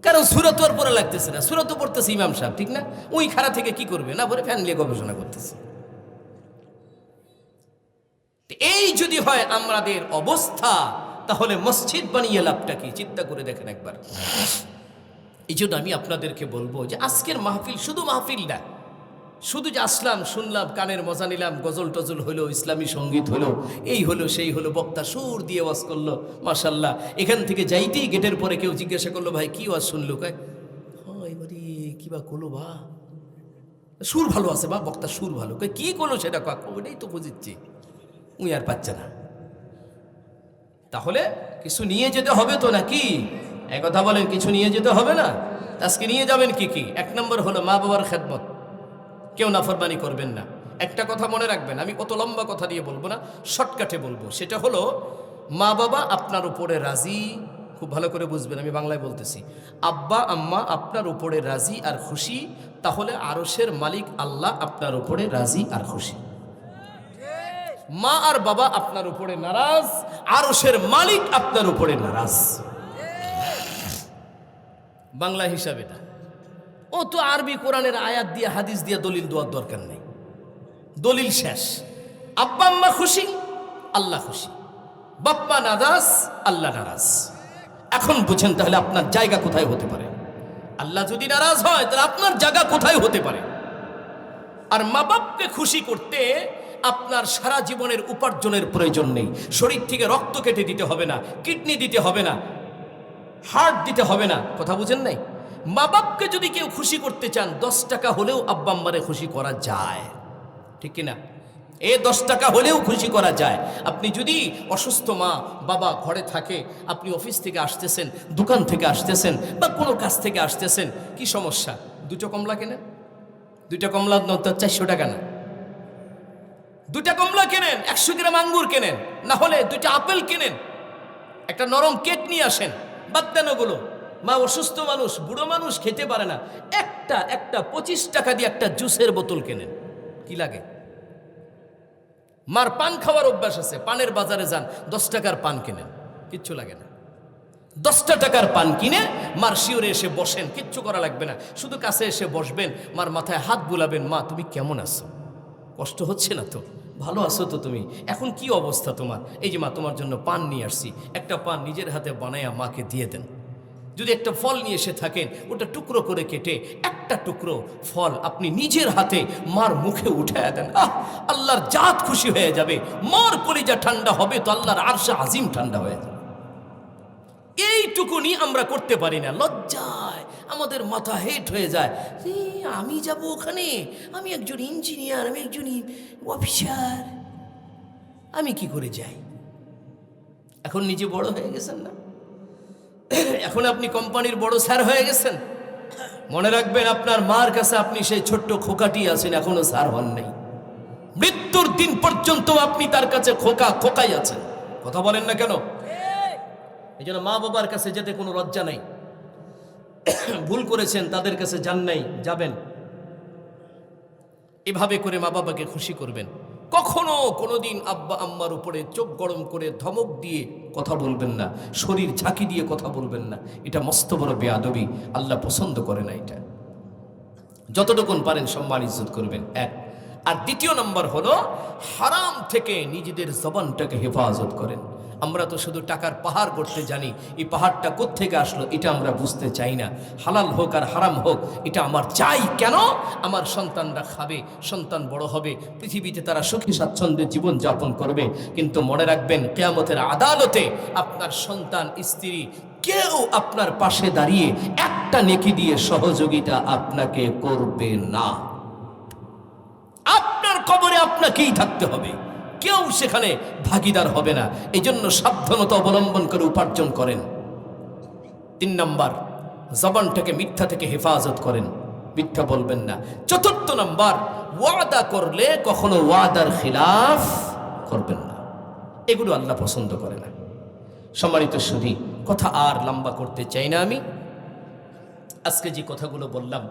কারণ সূরা তো আর পড়া লাগতেছে না, সূরা তো পড়তেছে ইমাম সাহেব, ঠিক না? ওই খাড়া থেকে কি করবে না, পরে ফ্যান নিয়ে গবেষণা করতেছে। এই যদি হয় আমাদের অবস্থা, তাহলে মসজিদ বানিয়ে লাভটা কি? চিন্তা করে দেখেন একবার। এই জন্য আমি আপনাদেরকে বলবো যে আজকের মাহফিল শুধু মাহফিল না, শুধু যে আসলাম, শুনলাম, কানের মজা নিলাম, গজল টজল হলো, ইসলামী সঙ্গীত হলো, এই হলো সেই হলো, বক্তা সুর দিয়ে ওয়াজ করলো, মাশাল্লাহ। এখান থেকে যাইতেই গেটের পরে কেউ জিজ্ঞাসা করলো, ভাই কি ওয়াজ শুনলো? কয় এবারে কি বা করলো বা, সুর ভালো আছে বা, বক্তা সুর ভালো। কয় কি করলো সেটা? কাক ওইটাই তো বুঝিচ্ছি, উই আর পাচ্ছে না। তাহলে কিছু নিয়ে যেতে হবে তো নাকি? একথা বলেন, কিছু নিয়ে যেতে হবে না? আজকে নিয়ে যাবেন কি কি? এক নম্বর হলো মা বাবার খেদমত, কেউ নাফরমানি করবেন না। একটা কথা মনে রাখবেন, আমি কত লম্বা কথা দিয়ে বলবো না, শর্টকাটে বলবো। সেটা হলো মা বাবা আপনার উপরে রাজি, খুব ভালো করে বুঝবেন, আমি বাংলায় বলতেছি। আব্বা আম্মা আপনার উপরে রাজি আর খুশি, তাহলে আরশের মালিক আল্লাহ আপনার উপরে রাজি আর খুশি। মা আর বাবা আপনার উপরে নারাজ, আরশের মালিক আপনার উপরে নারাজ। বাংলা হিসাবে এটা। ও তো আরবি কোরআনের আয়াত দিয়ে হাদিস দিয়ে দলিল দেওয়ার দরকার নেই, দলিল শেষ। আব্বা আম্মা খুশি, আল্লাহ খুশি। বাপ্পা নারাজ, আল্লাহ নারাজ। এখন বুঝেন তাহলে আপনার জায়গা কোথায় হতে পারে? আল্লাহ যদি নারাজ হয় তাহলে আপনার জায়গা কোথায় হতে পারে? আর মা বাপকে খুশি করতে আপনার সারা জীবনের উপার্জনের প্রয়োজন নেই। শরীর থেকে রক্ত কেটে দিতে হবে না, কিডনি দিতে হবে না, হার্ট দিতে হবে না। কথা বুঝেন নাই? মা বাপকে যদি কেউ খুশি করতে চান, 10 টাকা হলেও আব্বা আম্মারে খুশি করা যায়, ঠিক কিনা? 10 টাকা হলেও খুশি করা যায়। আপনি যদি অসুস্থ মা বাবা ঘরে থাকে, আপনি অফিস থেকে আসতেছেন, দোকান থেকে আসতেছেন, বা কোনো কাজ থেকে আসতেছেন, কি সমস্যা? 2টা কমলা কেনেন, 2টা কমলা 400 টাকা না, 2টা কমলা কেনেন, 100 গ্রাম আঙ্গুর কেনেন, না হলে 2টা আপেল কেনেন, একটা নরম কেক নিয়ে আসেন। বাদ দেন ওগুলো। মা অসুস্থ মানুষ, বুড়ো মানুষ, খেতে পারে না, একটা 25 টাকা দিয়ে একটা জুসের বোতল কেনেন, কি লাগে? মার পান খাওয়ার অভ্যাস আছে, পানের বাজারে যান, 10 টাকার পান কেনেন, কিচ্ছু লাগে না। 10টা টাকার পান কিনে মার শিওরে এসে বসেন, কিচ্ছু করা লাগবে না, শুধু কাছে এসে বসবেন, মার মাথায় হাত বুলাবেন, মা তুমি কেমন আছো? কষ্ট হচ্ছে না তো? ভালো আছো তো তুমি? এখন কি অবস্থা তোমার? এই যে মা তোমার জন্য পান নিয়ে আসছি, একটা পান নিজের হাতে বানাইয়া মাকে দিয়ে দেন। যদি একটা ফল নিয়ে এসে থাকেন, ওটা টুকরো করে কেটে একটা টুকরো ফল আপনি নিজের হাতে মার মুখে উঠায় দেন। আল্লাহর জাত খুশি হয়ে যাবে, মার কলিজা ঠান্ডা হবে তো আল্লাহর আরশে আজিম ঠান্ডা হয়ে যাবে। এইটুকুনি আমরা করতে পারি না, লজ্জায় আমাদের মাথা হেট হয়ে যায়। আমি যাব ওখানে, আমি একজন ইঞ্জিনিয়ার, আমি একজন অফিসার, আমি কি করে যাই? এখন নিজে বড় হয়ে গেছেন না, এখন আপনি কোম্পানির বড় স্যার হয়ে গেছেন। মনে রাখবেন, আপনার মার কাছে আপনি সেই ছোট্ট খোকাটি আছেন, এখনো স্যার হন নাই। মৃত্যুর দিন পর্যন্ত আপনি তার কাছে খোকাই আছেন। কথা বলেন না কেন? এই জন্য মা বাবার কাছে যেতে কোনো লজ্জা নাই। ভুল করেছেন, তাদের কাছে যান নাই, যাবেন। এভাবে করে মা বাবাকে খুশি করবেন। কখনো কোনোদিন আব্বা আম্মার উপরে চোখ গরম করে ধমক দিয়ে কথা বলবেন না, শরীর ঝাঁকি দিয়ে কথা বলবেন না। এটা মস্ত বড় বেয়াদবি, আল্লাহ পছন্দ করে না এটা। যতটুকুন পারেন সম্মান ইজ্জত করবেন, এক। আর দ্বিতীয় নম্বর হলো হারাম থেকে নিজেদের জবানটাকে হেফাজত করেন। আমরা তো শুধু টাকার পাহাড় করতে জানি, এই পাহাড়টা কোত্থেকে আসলো এটা আমরা বুঝতে চাই না। হালাল হোক আর হারাম হোক, এটা আমার চাই। কেন? আমার সন্তানরা খাবে, সন্তান বড় হবে, পৃথিবীতে তারা সুখী স্বাচ্ছন্দ্যে জীবন যাপন করবে। কিন্তু মনে রাখবেন, কিয়ামতের আদালতে আপনার সন্তান, স্ত্রী, কেউ আপনার পাশে দাঁড়িয়ে একটা নেকি দিয়ে সহযোগিতা আপনাকে করবে না। আপনার কবরে আপনাকেই থাকতে হবে, কেউ সেখানে ভাগিদার হবে না। এই জন্য সাবধানতা অবলম্বন করে উপার্জন করেন। 3 নম্বর, জবানটাকে মিথ্যা থেকে হেফাজত করেন, মিথ্যা বলবেন না। 4 নম্বর, ওয়াদা করলে কখনো ওয়াদার খিলাফ করবেন না। এগুলো আল্লাহ পছন্দ করে না। সম্মানিত সুধী, কথা আর লম্বা করতে চাই না আমি। আজকে যে কথাগুলো বললাম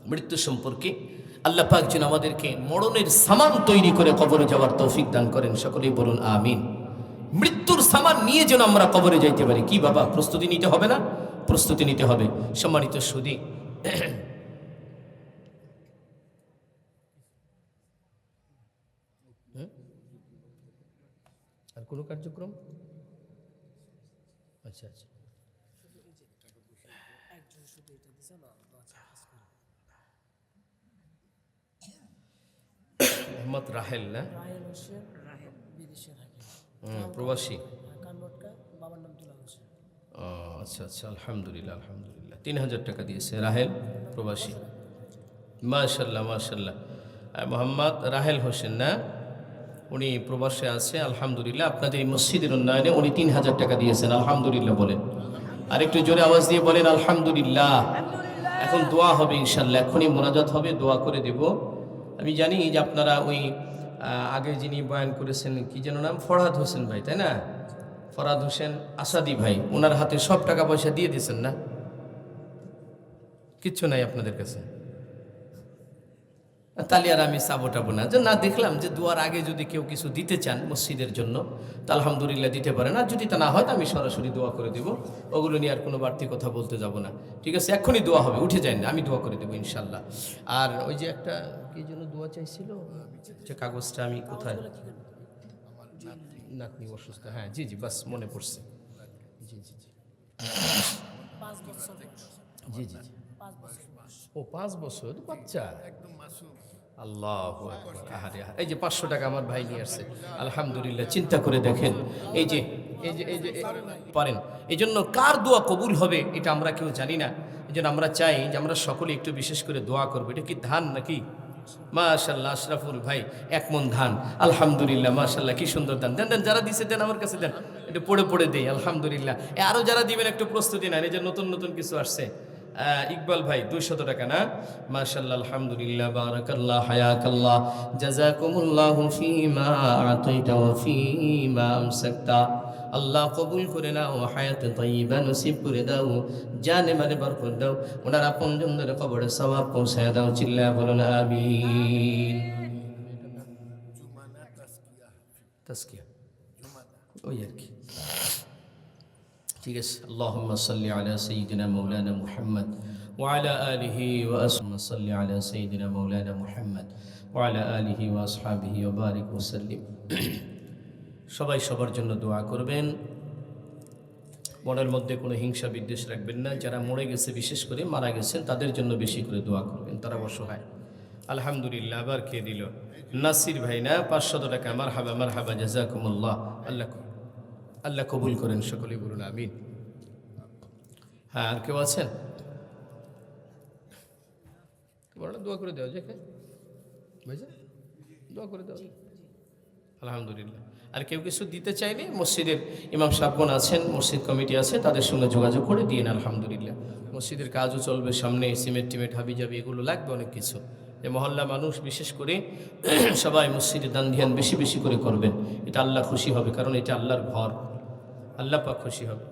মৃত্যু সম্পর্কে, আল্লাহ পাক যেন আমাদেরকে মরণের সামান তৈরি করে কবরে যাওয়ার তৌফিক দান করেন। সকলেই বলুন আমিন। মৃত্যুর সামান নিয়ে যেন আমরা কবরে যাইতে পারি। কি বাবা, প্রস্তুতি নিতে হবে না? প্রস্তুতি নিতে হবে। সম্মানিত সুধী, কোনো কার্যক্রম? আচ্ছা আচ্ছা, মোহাম্মদ রাহেল না? প্রবাসী। আচ্ছা আচ্ছা, আলহামদুলিল্লাহ আলহামদুলিল্লাহ। 3000 টাকা দিয়েছে রাহেল, প্রবাসী। মাশাল্লাহ মাশাল্লাহ। মোহাম্মদ রাহেল হোসেন না, উনি প্রবাসে আছে। আলহামদুলিল্লাহ, আপনাদের এই মসজিদের উন্নয়নে উনি 3000 টাকা দিয়েছেন। আলহামদুলিল্লাহ বলেন, আর একটু জোরে আওয়াজ দিয়ে বলেন আলহামদুলিল্লাহ। এখন দোয়া হবে ইনশাল্লাহ, এখনই মোনাজাত হবে, দোয়া করে দেব। আমি জানি যে আপনারা ওই আগে যিনি বয়ান করেছেন, কি যেন নাম, ফরহাদ হোসেন ভাই, তাই না? ফরহাদ হোসেন আসাদি ভাই, ওনার হাতে সব টাকা পয়সা দিয়ে দিয়েছেন না? কিচ্ছু নাই আপনাদের কাছে? তাহলে আর আমি চাবো না, যে না, দেখলাম যে দোয়ার আগে যদি কেউ কিছু দিতে চান মসজিদের জন্য, তা আলহামদুলিল্লাহ দিতে পারেন। আর যদি তা না হয়, আমি সরাসরি দোয়া করে দেবো। ওগুলো নিয়ে আর কোনো বাড়তি কথা বলতে যাব না, ঠিক আছে? এক্ষুনি দোয়া হবে, উঠে যান না, আমি দোয়া করে দেবো ইনশাল্লাহ। আর ওই যে একটা কি জন্য দোয়া চাইছিল, যে কাগজটা আমি কোথায়, নাতনি অসুস্থ, হ্যাঁ জি জি, বাস মনে পড়ছে। জি জি জি, 5 বছর জি জি জি। 5 বছর ও 5 বছর বাচ্চা, আল্লাহু আকবার। আহারে, এই যে 500 টাকা আমার ভাই নিয়ে আসছে, আলহামদুলিল্লাহ। চিন্তা করে দেখেন, এই যে পারেন, এই জন্য কার দোয়া কবুল হবে এটা আমরা কেউ জানি না। এই জন্য আমরা চাই যে আমরা সকলে একটু বিশেষ করে দোয়া করবো। এটা কি ধান নাকি? মাশাল্লাহ, আশরাফুল ভাই 1 মণ ধান, আলহামদুলিল্লাহ মাশাল্লাহ, কি সুন্দর ধান। দেন দেন, যারা দিছে দেন, আমার কাছে দেন, একটু পড়ে দেই, আলহামদুলিল্লাহ। আরও যারা দিবেন একটু প্রস্তুতি নেন, এই যে নতুন নতুন কিছু আসছে। ইকবাল ভাই 200 টাকা না? মাশাআল্লাহ, আলহামদুলিল্লাহ, বারাকাল্লাহ, হায়াকাল্লাহ, জাযাকুমুল্লাহু ফীমা আতাইতা ওয়া ফীমা আমসাকতা। আল্লাহ কবুল করে নাও, হায়াতে তাইয়্যিবা নসিব করে দাও, জানে মানে বরকত দাও, ওনার আপনজনদের কবরে সওয়াব পৌঁছায় দাও। চিল্লায়া বলুন আমিন। তাসকিয়া ওই আর কি, ঠিক আছে। আল্লাহুম্মা সাল্লি আলা সাইয়্যিদিনা মাওলানা মুহাম্মদ ওয়া আলা আলিহি ওয়া আসহাবিহি, সাল্লি আলা সাইয়্যিদিনা মাওলানা মুহাম্মদ ওয়া আলা আলিহি ওয়া আসহাবিহি ওয়া বারিক ওয়া সাল্লিম। সবাই সবার জন্য দোয়া করবেন, মনের মধ্যে কোনো হিংসা বিদ্বেষ রাখবেন না। যারা মরে গেছে, বিশেষ করে মারা গেছেন, তাদের জন্য বেশি করে দোয়া করবেন, তারা অসহায়। আলহামদুলিল্লাহ, আবার কে দিল? নাসির ভাই না? 500 টাকা। মারহাবা মারহাবা, জাযাকুমুল্লাহ। আল্লাহ কবুল করেন, সকলেই বলুন আমিন। হ্যাঁ, আর কেউ আছেন? দোয়া করে দেওয়া যায়, ভাইজান, দোয়া করে দেওয়া। আলহামদুলিল্লাহ। আর কেউ কিছু দিতে চাইলে মসজিদের ইমাম সাহেবগণ আছেন, মসজিদ কমিটি আছে, তাদের সঙ্গে যোগাযোগ করে দিন। আলহামদুলিল্লাহ, মসজিদের কাজও চলবে সামনে, সিমেন্ট টিমেন্ট হাবিজাবি এগুলো লাগবে অনেক কিছু। এই মহল্লা মানুষ বিশেষ করে সবাই মসজিদে দান ধ্যান বেশি বেশি করে করবেন, এটা আল্লাহ খুশি হবে, কারণ এটা আল্লাহর ঘর, আল্লাহ পাক খুশি হবে।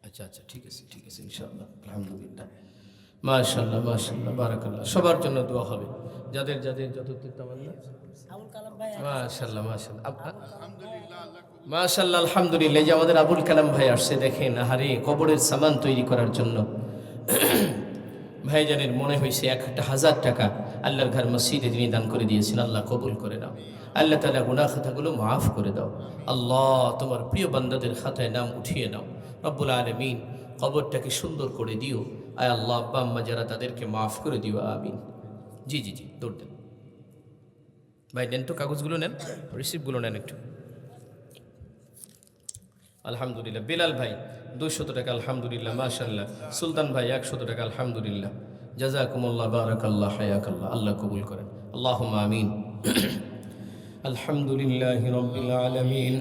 আচ্ছা আচ্ছা, ঠিক আছে ঠিক আছে, ইনশাআল্লাহ, আলহামদুলিল্লাহ, মাশাআল্লাহ মাশাআল্লাহ, বারাকাল্লাহ। সবার জন্য দোয়া হবে, যাদের যাদের যতটুকু তামান্না। আবুল কালাম ভাই, মাশাআল্লাহ মাশাআল্লাহ, মাশাআল্লাহ, আলহামদুলিল্লাহ। যে আমাদের আবুল কালাম ভাই আসছে, দেখেন, আহারে, কবরের সামান তৈরি করার জন্য ভাইজানের মনে হয়েছে 1000 টাকা আল্লাহর ঘর মসজিদে তিনি দান করে দিয়েছেন। আল্লাহ কবুল করে নাও, আল্লাহ তাআলা গুনাহ খাতাগুলো মাফ করে দাও। আল্লাহ, তোমার প্রিয় বান্দাদের খাতায় নাম উঠিয়ে নাও রব্বুল আলামিন। কবরটাকে সুন্দর করে দিও, আয় আল্লাহ। আব্বা আম্মা যারা, তাদেরকে মাফ করে দিও, আমিন। জি জি জি, দৌড় দেন ভাই, নেন তো কাগজগুলো, নেন, রিসিপ্টগুলো নেন একটু। আলহামদুলিল্লাহ। বেলাল ভাই 200 টাকা, আলহামদুলিল্লাহ, মাশাআল্লাহ। সুলতান ভাই 100 টাকা, আলহামদুলিল্লাহ, জাযাকুমুল্লাহ, বারাকাল্লাহ, হায়াকাল্লাহ, আল্লাহ কবুল করেন, আল্লাহুম্মা আমিন। আলহামদুলিল্লাহি রাব্বিল আলামিন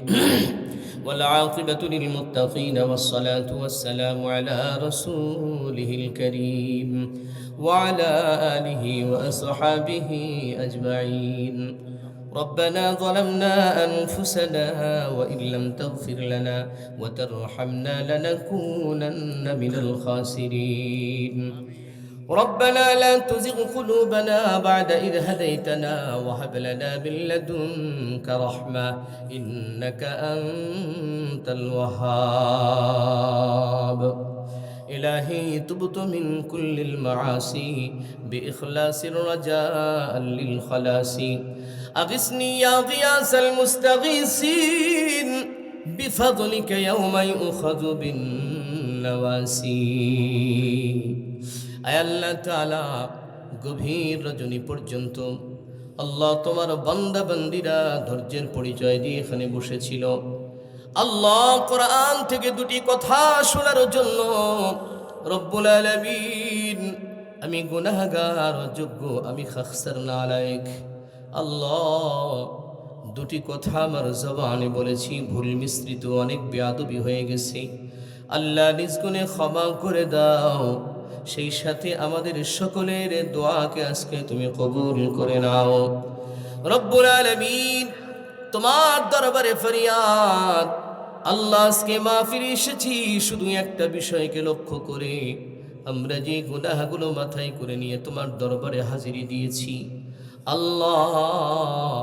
ওয়াল আকিবাতু লিল মুত্তাকিন ওয়াস সালাতু ওয়াস সালামু আলা রাসূলিহিল কারীম ওয়া আলা আলিহি ওয়া আসহাবিহি আজমাইন। ربنا ظلمنا أنفسنا وإن لم تغفر لنا وترحمنا لنكونن من الخاسرين. ربنا لا تزغ قلوبنا بعد إذ هديتنا وهب لنا من لدنك رحمة إنك أنت الوهاب. إلهي تبت من كل المعاصي بإخلاص رجاء للخلاص أغثني يا غياث المستغيثين بفضلك يوم يؤخذ بالنواسي আয় আল্লাহ তাআলা গভীর রজনী পর্যন্ত আল্লাহ তোমার বান্দা বান্দিরা ধৈর্যের পরিচয় দিয়ে এখানে বসেছিল। আল্লাহ কোরআন থেকে দুটি কথা শোনার জন্য। রব্বুল আলামিন, আমি গুনাহগার অযোগ্য, আমি খাখসার নালায়েক। আল্লাহ দুটি কথা আমার জবানে বলেছি, ভুল মিশ্রিত অনেক বেয়াদবি হয়ে গেছে। আল্লাহ নিজ গুণে ক্ষমা করে দাও, সেই সাথে আমাদের সকলের দোয়াকে আজকে তুমি কবুল করে নাও। রব্বুল আলামিন, তোমার দরবারে ফরিয়াদ, আল্লাহ আজকে মাহফিলে এসেছি শুধু একটা বিষয়কে লক্ষ্য করে। আমরা যে গুনাহগুলো মাথায় করে নিয়ে তোমার দরবারে হাজিরি দিয়েছি, আল্লাহ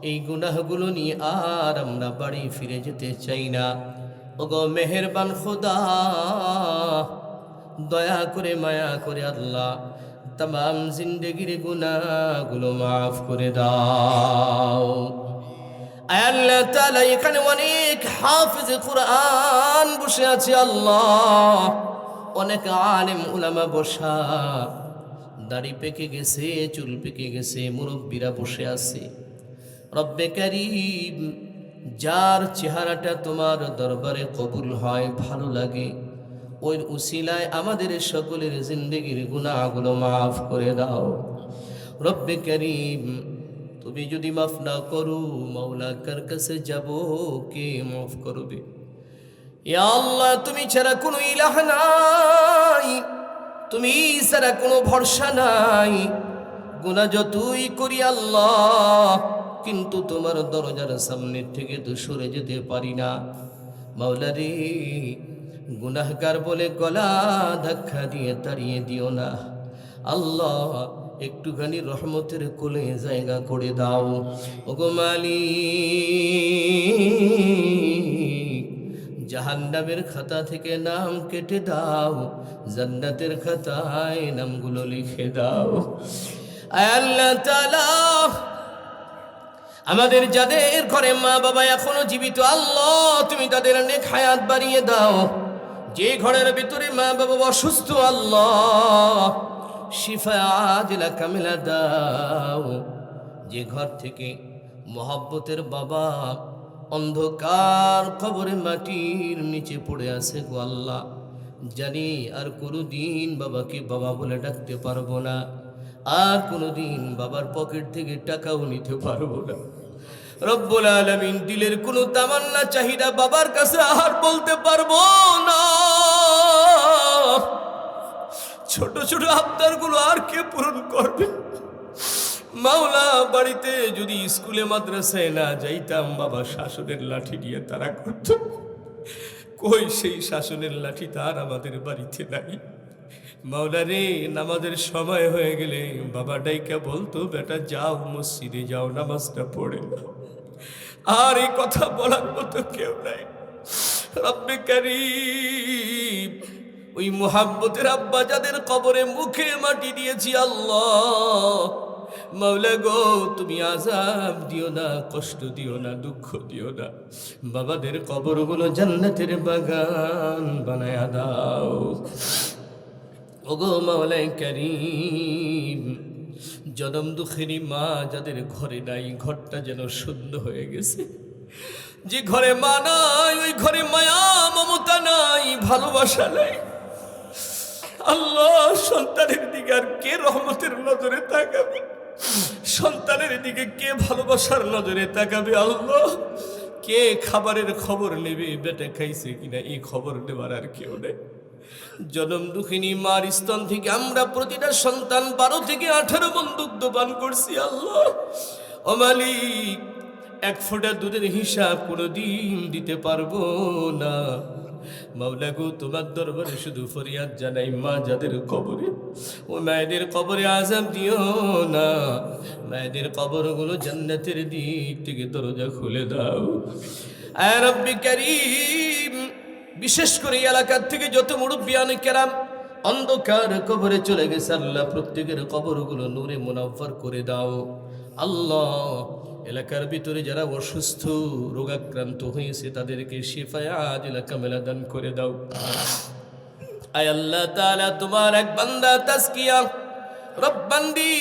এই গুনাহগুলো নিয়ে আর আমরা বাড়ি ফিরে যেতে চাই না। ওগো মেহেরবান খোদা, দয়া করে মায়া করে আল্লাহ तमाम जिंदगीर गुनाहগুলো মাফ করে দাও। আয় আল্লাহ তাআলা, এখানে অনেক হাফেজ কুরআন বসে আছে আল্লাহ, অনেক আলেম উলামা বসা, দাড়ি পেকে গেছে, চুল পেকে গেছে, মুরব্বীরা বসে আছে। রব্বে কারীম, যার চেহারাটা তোমার দরবারে কবুল হয়, ভালো লাগে, ওই উসিলায় আমাদের সকলের জিন্দেগির গুনাহগুলো মাফ করে দাও। রব্বে কারীম, তুমি যদি মাফ না করো, মাওলা কার কাছে যাব, কে মাফ করবে? ইয়া আল্লাহ, তুমি ছাড়া কোনো ইলাহ নাই, তুমি ছাড়া কোনো ভরসা নাই। গুনাহ যতই করি আল্লাহ, কিন্তু তোমার দরজার সামনে থেকে তো সরে যেতে পারি না। মাওলা রে, গুনাহগার বলে গলা ধাক্কা দিয়ে তাড়িয়ে দিও না আল্লাহ, একটুখানি রহমতের কোলে জায়গা করে দাও। ওগো মালিক, জাহান্নামের খাতা থেকে নাম কেটে দাও, জান্নাতের খাতায় নামগুলো লিখে দাও। আয় আল্লাহ তাআলা, আমাদের যাদের ঘরে মা বাবা এখনো জীবিত, আল্লাহ তুমি তাদের নেক হায়াত বাড়িয়ে দাও। যে ঘরের ভিতরে মা বাবা অসুস্থ, আল্লাহ শিফা আজিলা কামিলা দাও। যে ঘর থেকে মহব্বতের বাবা অন্ধকার কবরে মাটির নিচে পড়ে আছে, গো আল্লাহ, জানি আর কোনোদিন বাবাকে বাবা বলে ডাকতে পারবো না, আর কোনোদিন বাবার পকেট থেকে টাকাও নিতে পারবো না। রব্বুল আলামিন, দিলের কোনো তামান্না চাহিদা বাবার কাছে আর বলতে পারবো না। ছোট ছোট আবদারগুলো আর কে পূরণ করবে? মাওলা, বাড়িতে যদি স্কুলে মাদ্রাসায় না যাইতাম, বাবা শাসনের লাঠি দিয়ে তারা করত। কই সেই শাসনের লাঠি তার আমাদের বাড়িতে নাই। মাওলা রে, নামাজের সময় হয়ে গেলে বাবা ডাইকা বলতো, বেটা যাও মসজিদে যাও, নামাজটা পড়ে নাও। আর এই কথা বলার মতো কেউ নাই। রব্বে কারীম, ওই মুহাব্বতের আব্বা যাদের কবরে মুখে মাটি দিয়েছি, আল্লাহ মাওলা গো, তুমি আযাব দিও না, কষ্ট দিও না, দুঃখ দিও না। বাবাদের কবরগুলো জান্নাতের বাগান বানায়া দাও। ওগো মাওলাই কারীম, জনম দুঃখেরই মা যাদের ঘরে নাই, ঘরটা যেন শূন্য হয়ে গেছে। যে ঘরে মা নাই, ওই ঘরে মায়া মমতা নাই, ভালোবাসা নাই। আল্লাহ, সন্তানের দিকে আর কে রহমতের নজরে তাকাবে? সন্তানের দিকে কে ভালোবাসার নজরে তাকাবে? আল্লাহ, কে খাবারের খবর নেবে, বেটা খাইছে কিনা এই খবর নেবার আর কেউ নেই। জনম দুঃখিনী মার স্তন থেকে আমরা প্রতিটা সন্তান 12 থেকে 18 মণ দুগ্ধ পান করছি। আল্লাহ ও মালিক, এক ফোঁটা দুধের হিসাব কোনোদিন দিতে পারবো না। মাওলা গো, তোমার দরবারে শুধু ফরিয়াদ জানাই, মা যাদের কবরে, ও মায়েদের কবরে আযাব দিও না। মায়েদের কবরগুলো জান্নাতের দিক থেকে দরজা খুলে দাও। আয় রব্বি কারীম, বিশেষ করে এই এলাকার থেকে যত মুরব্বিয়ান কেরাম অন্ধকার কবরে চলে গেছে, আল্লাহ প্রত্যেকের কবরগুলো নূরে মুনাফফর করে দাও। আল্লাহ এলাকার ভিতরে যারা অসুস্থ রোগাক্রান্ত হয়েছে তাদেরকে শিফায়ে আজিলা কামেলা দান করে দাও। আয় আল্লাহ তাআলা, তোমার এক বান্দা তাজকিয়া রব্বান্দি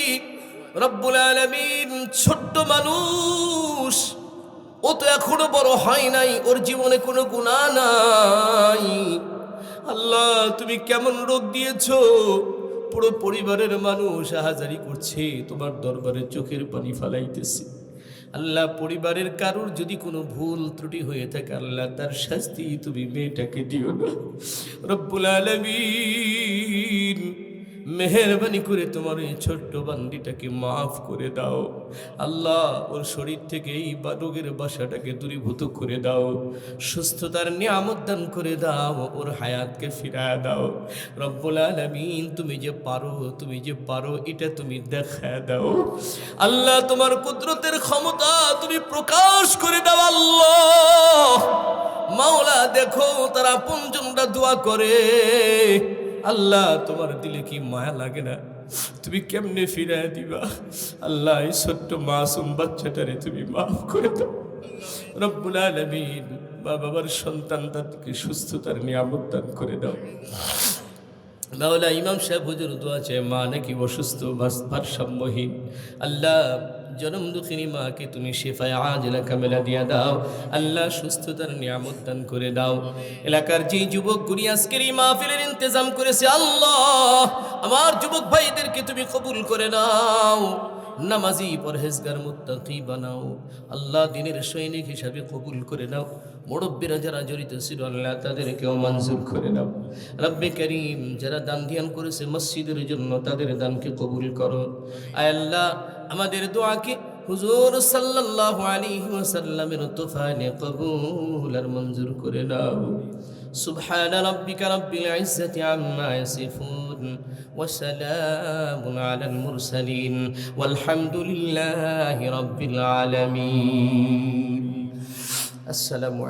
রব্বুল আলামিন, ছোট্ট মানুষ, ও তো এখনো বড় হয় নাই, ওর জীবনে কোনো গুনাহ নাই। আল্লাহ তুমি কেমন রোগ দিয়েছো, পুরো পরিবারের মানুষ আহাজারি করছে, তোমার দরবারে চোখের পানি ফালাইতেছে। আল্লাহ পরিবারের কারোর যদি কোনো ভুল ত্রুটি হয়ে থাকে আল্লাহ তার শাস্তি তুমি মেয়েটাকে দিও না। রব্বুল আলামিন মেহেরবানি করে তোমার এই ছোট্ট বান্দিটাকে মাফ করে দাও। আল্লাহ ওর শরীর থেকে এই রোগের বাসাটাকে দূরীভূত করে দাও, সুস্থতার নিয়ামত দান করে দাও, ওর হায়াতকে ফিরায় দাও। রব্বুল আলামিন তুমি যে পারো এটা তুমি দেখায় দাও। আল্লাহ তোমার কুদরতের ক্ষমতা তুমি প্রকাশ করে দাও। আল্লাহ মাওলা দেখো তারা আপনজনরা দোয়া করে, আল্লাহ তোমার দিলে কি মায়া লাগে না? তুমি কেমনে ফিরায় দিবা? আল্লাহ এই ছোট্ট মাসুম বাচ্চাটারে তুমি মাফ করে দাও। রব্বুল আলামিন মা বাবার সন্তানদেরকে সুস্থতার নিয়ামত দান করে দাও। মাওলা ইমাম সাহেব হুজুর দোয়া চায়, মা নাকি অসুস্থ ভারসাম্যহীন, আল্লাহ জনম দুঃখিনী মাকে তুমি শিফায়ে আজিলা কামেলা দিয়া দাও। আল্লাহ সুস্থতার নিয়ামত দান করে দাও। এলাকার যে যুবকগুলি আজকের এই মাহফিলের ইন্তজাম করেছে আল্লাহ আমার যুবক ভাইদেরকে তুমি কবুল করে নাও, নামাজি পরহেজগার মুত্তাকি বানাও। আল্লাহ দিনের সৈনিক হিসাবে কবুল করে নাও। মুরব্বীরা যারা জড়িত ছিল আল্লাহ তাদেরকেও মঞ্জুর করে নাও। রব্বে করিম যারা দান ধ্যান করেছে মসজিদের জন্য তাদের দানকে কবুল করো। আয় আল্লাহ আমাদের দোয়াকে হুজুর সাল্লাল্লাহু আলাইহি ওয়াসাল্লামের তুফানে কবুল আর মঞ্জুর করে নাও। সুবহান রাব্বিকা রাব্বিল ইজ্জাতি আম্মা ইয়াসিফুন ওয়া সালামুন আলাল মুরসালিন ওয়ালহামদুলিল্লাহি রাব্বিল আলামিন। আসসালামু